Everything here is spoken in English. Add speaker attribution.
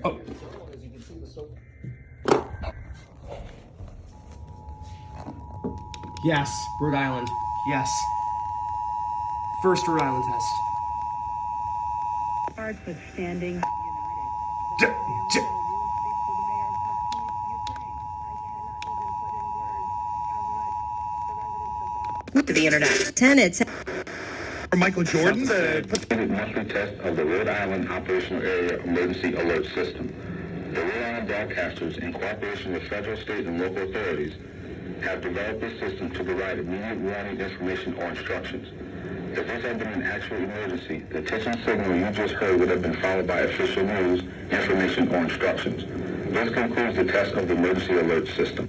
Speaker 1: Oh. Yes, Rhode Island. Yes. First Rhode Island test.
Speaker 2: Hard but standing united.
Speaker 1: D- d-
Speaker 2: To the internet. Tenants.
Speaker 3: Michael Jordan, the
Speaker 4: monthly test of the Rhode Island Operational Area Emergency Alert System. The Rhode Island broadcasters, in cooperation with federal, state, and local authorities, have developed this system to provide immediate warning information or instructions. If this had been an actual emergency, the attention signal you just heard would have been followed by official news, information, or instructions. This concludes the test of the Emergency Alert System.